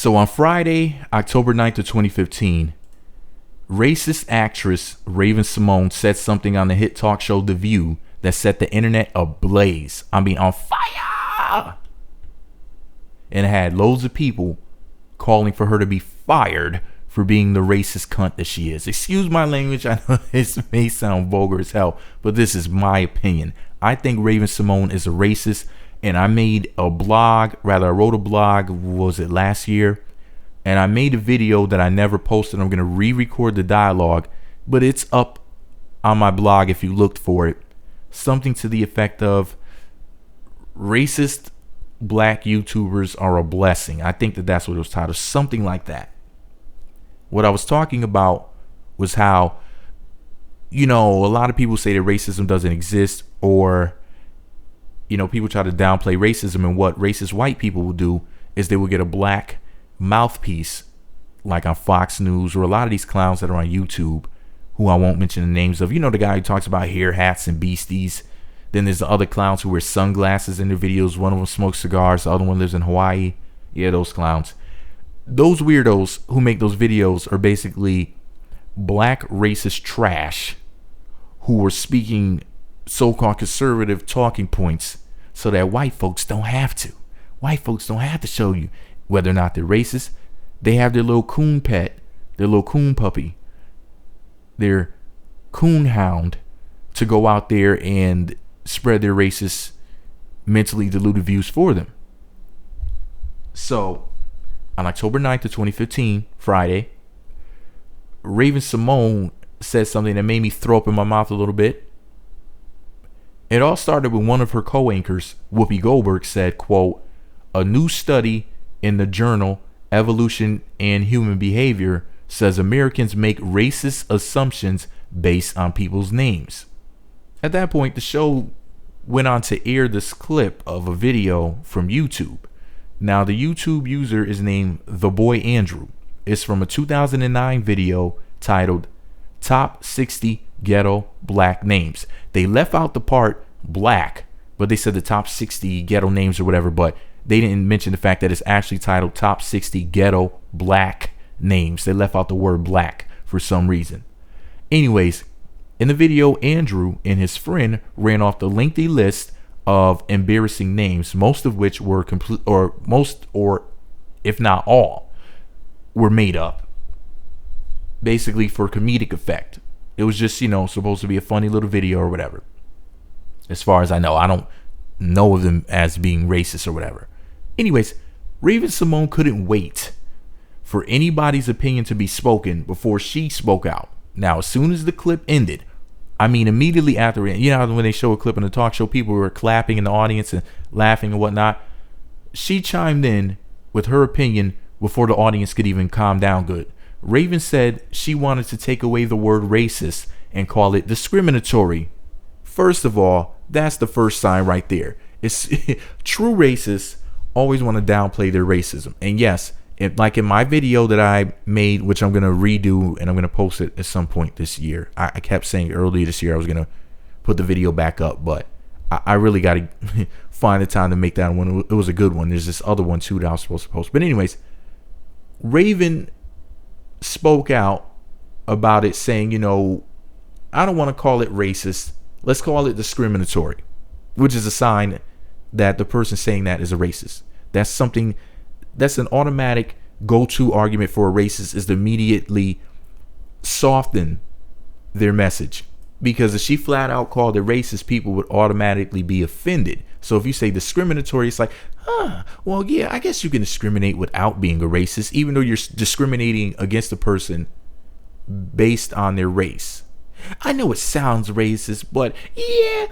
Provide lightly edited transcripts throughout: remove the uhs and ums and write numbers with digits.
So on Friday, October 9th of 2015, racist actress Raven-Symoné said something on the hit talk show The View that set the internet ablaze. I mean, on fire! And had loads of people calling for her to be fired for being the racist cunt that she is. Excuse my language. I know this may sound vulgar as hell, but this is my opinion. I think Raven-Symoné is a racist, and I made a blog, rather I wrote a blog, was it last year? And I made a video that I never posted. I'm going to re-record the dialogue, but it's up on my blog if you looked for it. Something to the effect of, racist black YouTubers are a blessing. I think that that's what it was titled, something like that. What I was talking about was how, you know, a lot of people say that racism doesn't exist, or, you know, people try to downplay racism, and what racist white people will do is they will get a black mouthpiece like on Fox News, or a lot of these clowns that are on YouTube who I won't mention the names of. You know, the guy who talks about hair, hats, and beasties. Then there's the other clowns who wear sunglasses in their videos. One of them smokes cigars. The other one lives in Hawaii. Yeah, those clowns. Those weirdos who make those videos are basically black racist trash who are speaking so-called conservative talking points so that white folks don't have to. White folks don't have to show you whether or not they're racist. They have their little coon pet, their little coon puppy, their coon hound to go out there and spread their racist, mentally deluded views for them. So, on October 9th of 2015, Friday, Raven-Symoné said something that made me throw up in my mouth a little bit. It all started with one of her co-anchors, Whoopi Goldberg, said, quote, "A new study in the journal Evolution and Human Behavior says Americans make racist assumptions based on people's names." At that point, the show went on to air this clip of a video from YouTube. Now, the YouTube user is named The Boy Andrew. It's from a 2009 video titled Top 60 Ghetto Black Names. They left out the part black, but they said the top 60 ghetto names or whatever, but they didn't mention the fact that it's actually titled Top 60 Ghetto Black Names. They left out the word black for some reason. Anyways, in the video, Andrew and his friend ran off the lengthy list of embarrassing names, most of which were complete, or most, or if not all, were made up, basically for comedic effect. It was just, you know, supposed to be a funny little video or whatever. As far as I know, I don't know of them as being racist or whatever. Anyways, Raven-Symoné couldn't wait for anybody's opinion to be spoken before she spoke out. Now, as soon as the clip ended, I mean, immediately after it, you know, when they show a clip in a talk show, people were clapping in the audience and laughing and whatnot. She chimed in with her opinion before the audience could even calm down good. Raven said she wanted to take away the word racist and call it discriminatory. First of all, that's the first sign right there. It's true racists always want to downplay their racism. And yes, like in my video that I made, which I'm going to redo and I'm going to post it at some point this year. I kept saying earlier this year I was going to put the video back up, but I really got to find the time to make that one. It was a good one. There's this other one too that I was supposed to post. But anyways, Raven spoke out about it saying, you know, I don't want to call it racist. Let's call it discriminatory, which is a sign that the person saying that is a racist. That's something, that's an automatic go-to argument for a racist, is to immediately soften their message. Because if she flat out called it racist, people would automatically be offended. So if you say discriminatory, it's like, well, yeah, I guess you can discriminate without being a racist, even though you're discriminating against a person based on their race. I know it sounds racist, but yeah,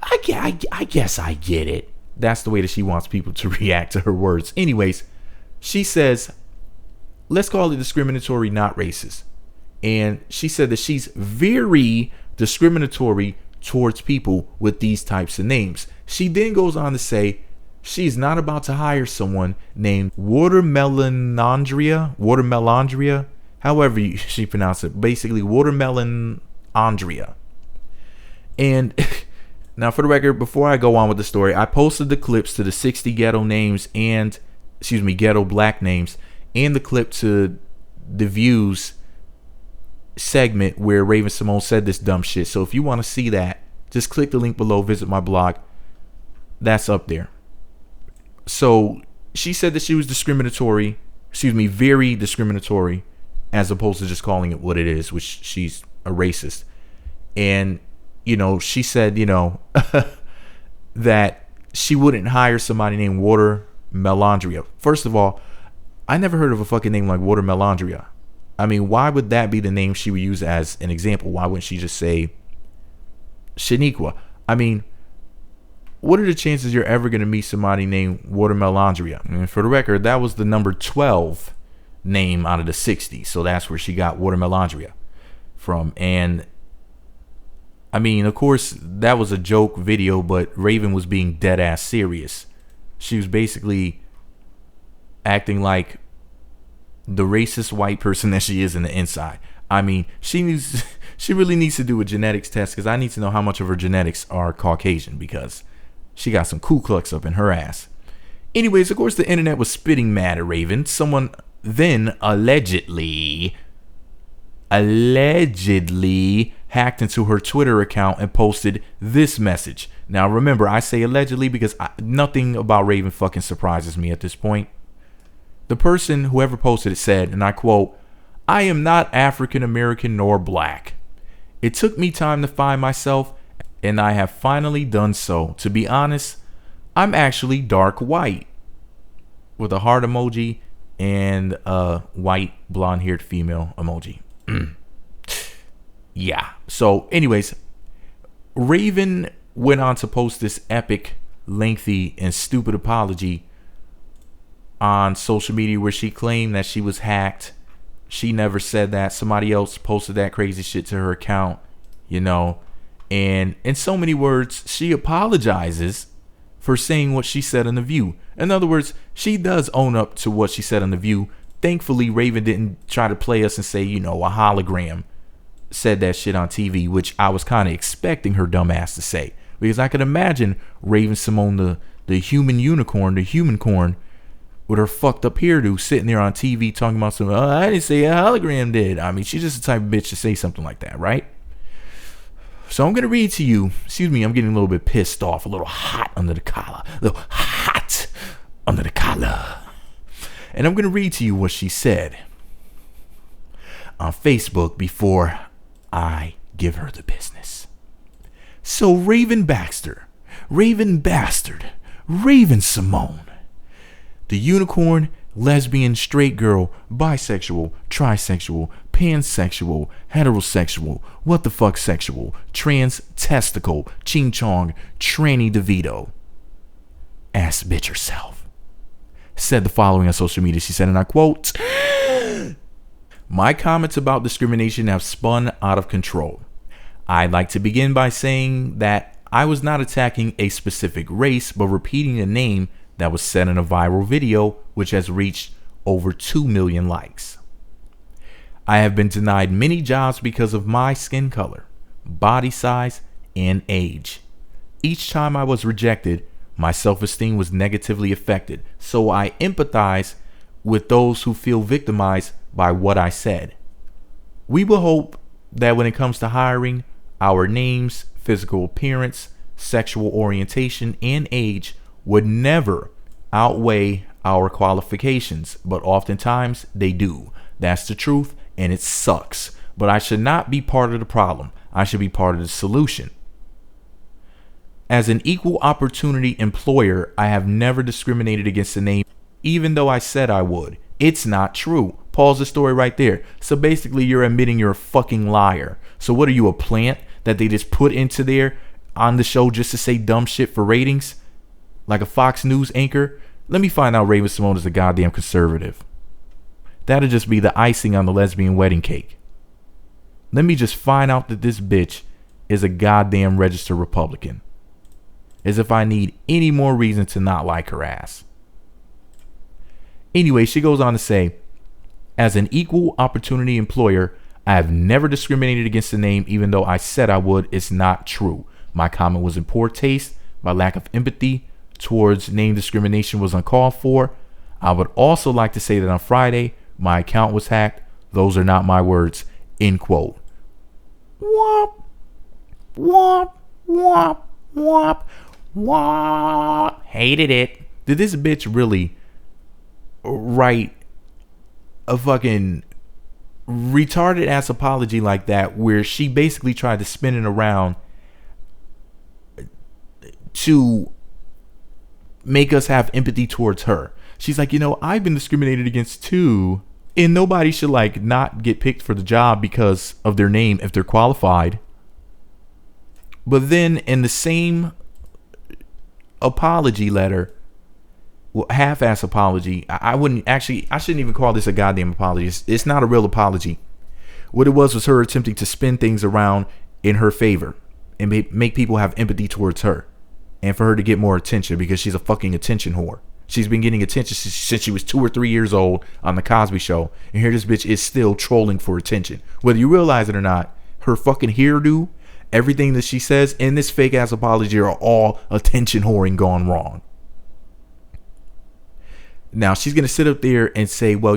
I guess I get it. That's the way that she wants people to react to her words. Anyways, she says, let's call it discriminatory, not racist. And she said that she's very discriminatory towards people with these types of names. She then goes on to say she's not about to hire someone named Watermelondrea, however she pronounced it, basically Watermelondrea. And now for the record, before I go on with the story, I posted the clips to the 60 ghetto names and ghetto black names, and the clip to the Views segment where Raven-Symoné said this dumb shit. So if you want to see that, just click the link below, visit my blog. That's up there. So she said that she was discriminatory, very discriminatory, as opposed to just calling it what it is, which she's a racist. And, she said, that she wouldn't hire somebody named Watermelondrea. First of all, I never heard of a fucking name like Watermelondrea. I mean, why would that be the name she would use as an example? Why wouldn't she just say Shaniqua? I mean, what are the chances you're ever going to meet somebody named Watermelondrea? And for the record, that was the number 12 name out of the 60. So that's where she got Watermelondrea from. And I mean, of course, that was a joke video, but Raven was being dead ass serious. She was basically acting like the racist white person that she is in the inside. I mean, she really needs to do a genetics test, because I need to know how much of her genetics are Caucasian, because she got some Ku Klux up in her ass. Anyways, of course, the internet was spitting mad at Raven. Someone then allegedly hacked into her Twitter account and posted this message. Now, remember, I say allegedly because nothing about Raven fucking surprises me at this point. The person, whoever posted it, said, and I quote, "I am not African American nor black. It took me time to find myself, and I have finally done so. To be honest, I'm actually dark white," with a heart emoji and a white blonde-haired female emoji. Yeah. So anyways, Raven went on to post this epic, lengthy, and stupid apology on social media where she claimed that she was hacked. She never said that. Somebody else posted that crazy shit to her account, and in so many words, she apologizes for saying what she said on The View. In other words, she does own up to what she said on The View. Thankfully, Raven didn't try to play us and say, a hologram said that shit on TV, which I was kind of expecting her dumb ass to say, because I could imagine Raven-Symoné, the human unicorn, the human corn, with her fucked up hairdo sitting there on TV talking about something. "Oh, I didn't say a hologram did." I mean, she's just the type of bitch to say something like that, right? So I'm going to read to you. Excuse me, I'm getting a little bit pissed off, a little hot under the collar. A little hot under the collar. And I'm going to read to you what she said on Facebook before I give her the business. So Raven Bastard, Raven-Symoné, the unicorn, lesbian, straight girl, bisexual, trisexual, pansexual, heterosexual, what the fuck sexual, trans, testicle, ching chong, tranny DeVito, ass bitch herself, said the following on social media. She said, and I quote, "My comments about discrimination have spun out of control. I'd like to begin by saying that I was not attacking a specific race, but repeating a name that was said in a viral video, which has reached over 2 million likes. I have been denied many jobs because of my skin color, body size, and age. Each time I was rejected, my self-esteem was negatively affected, so I empathize with those who feel victimized by what I said. We will hope that when it comes to hiring, our names, physical appearance, sexual orientation, and age would never outweigh our qualifications, but oftentimes they do. That's the truth, and it sucks. But I should not be part of the problem. I should be part of the solution. As an equal opportunity employer, I have never discriminated against a name, even though I said I would. It's not true." Pause the story right there. So basically, you're admitting you're a fucking liar. So what are you, a plant that they just put into there on the show just to say dumb shit for ratings? Like a Fox News anchor? Let me find out Raven-Symoné is a goddamn conservative. That'll just be the icing on the lesbian wedding cake. Let me just find out that this bitch is a goddamn registered Republican. As if I need any more reason to not like her ass. Anyway, she goes on to say, as an equal opportunity employer, I have never discriminated against the name, even though I said I would. It's not true. My comment was in poor taste. My lack of empathy towards name discrimination was uncalled for. I would also like to say that on Friday, my account was hacked. Those are not my words. End quote. Womp, womp, womp, womp, womp. Hated it. Did this bitch really write a fucking retarded ass apology like that, where she basically tried to spin it around to make us have empathy towards her? She's like, I've been discriminated against too, and nobody should like not get picked for the job because of their name if they're qualified. But then in the same apology letter, well, half-ass apology, I shouldn't even call this a goddamn apology. It's not a real apology. What it was her attempting to spin things around in her favor and make people have empathy towards her, and for her to get more attention, because she's a fucking attention whore. She's been getting attention since she was 2 or 3 years old on the Cosby Show, and here this bitch is still trolling for attention. Whether you realize it or not, her fucking hairdo, everything that she says in this fake-ass apology are all attention whoring gone wrong. Now, she's going to sit up there and say, well,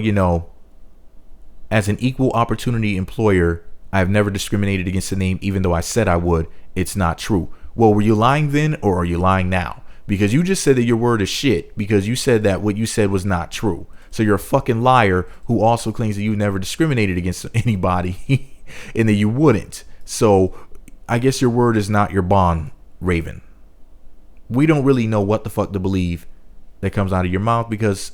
as an equal opportunity employer, I've never discriminated against the name, even though I said I would. It's not true. Well, were you lying then, or are you lying now? Because you just said that your word is shit, because you said that what you said was not true. So you're a fucking liar who also claims that you never discriminated against anybody and that you wouldn't. So I guess your word is not your bond, Raven. We don't really know what the fuck to believe that comes out of your mouth, because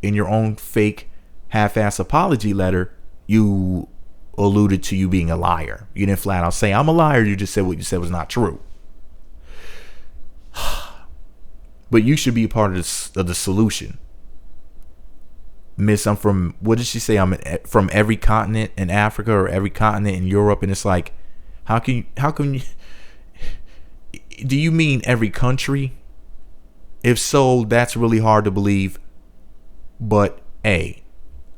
in your own fake half-ass apology letter, you alluded to you being a liar. You didn't flat out say I'm a liar. You just said what you said was not true. But you should be a part of the solution. Miss, I'm from, what did she say? I'm from every continent in Africa, or every continent in Europe. And it's like, how can you, do you mean every country? If so, that's really hard to believe. But hey,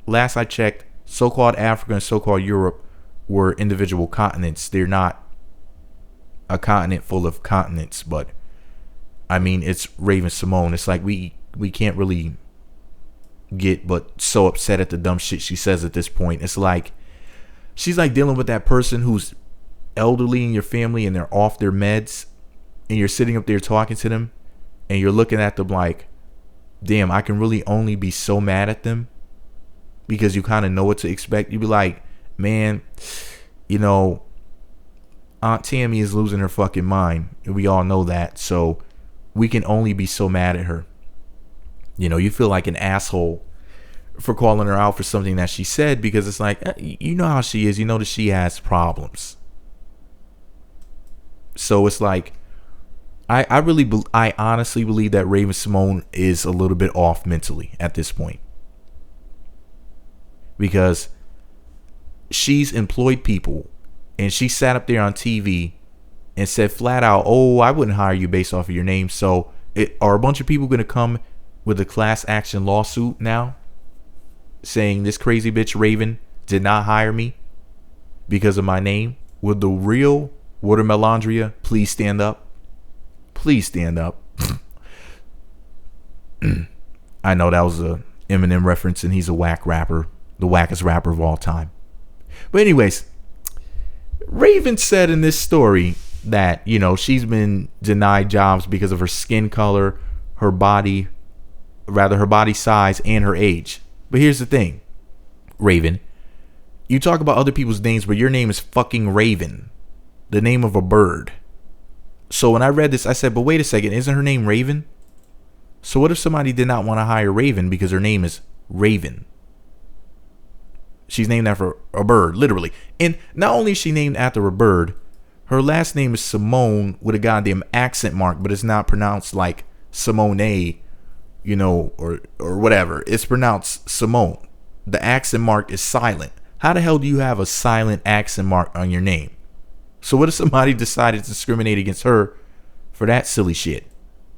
last I checked, so-called Africa and so-called Europe were individual continents. They're not a continent full of continents. But I mean, it's Raven-Symoné. It's like we can't really get but so upset at the dumb shit she says at this point. It's like she's like dealing with that person who's elderly in your family and they're off their meds, and you're sitting up there talking to them, and you're looking at them like, damn, I can really only be so mad at them, because you kind of know what to expect. You be like, man, Aunt Tammy is losing her fucking mind, and we all know that. So we can only be so mad at her. You feel like an asshole for calling her out for something that she said, because it's like, you know how she is. You know that she has problems. So it's like, I honestly believe that Raven-Symoné is a little bit off mentally at this point, because she's employed people, and she sat up there on TV and said flat out, oh, I wouldn't hire you based off of your name. So are a bunch of people going to come with a class action lawsuit now saying this crazy bitch Raven did not hire me because of my name? Would the real Watermelondrea please stand up? Please stand up. I know that was a Eminem reference, and he's a whack rapper, the wackest rapper of all time. But anyways, Raven said in this story that, she's been denied jobs because of her skin color, her body size, and her age. But here's the thing, Raven, you talk about other people's names, but your name is fucking Raven, the name of a bird. So when I read this, I said, but wait a second, isn't her name Raven? So what if somebody did not want to hire Raven because her name is Raven? She's named after a bird, literally. And not only is she named after a bird, her last name is Symone with a goddamn accent mark, but it's not pronounced like Symone, or whatever. It's pronounced Symone. The accent mark is silent. How the hell do you have a silent accent mark on your name? So what if somebody decided to discriminate against her for that silly shit?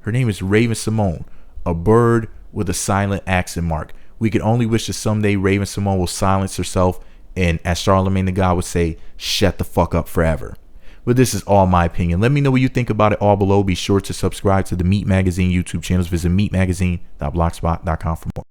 Her name is Raven-Symoné, a bird with a silent accent mark. We can only wish that someday Raven-Symoné will silence herself and, as Charlemagne the God would say, shut the fuck up forever. But this is all my opinion. Let me know what you think about it all below. Be sure to subscribe to the Meat Magazine YouTube channels. Visit meatmagazine.blogspot.com for more.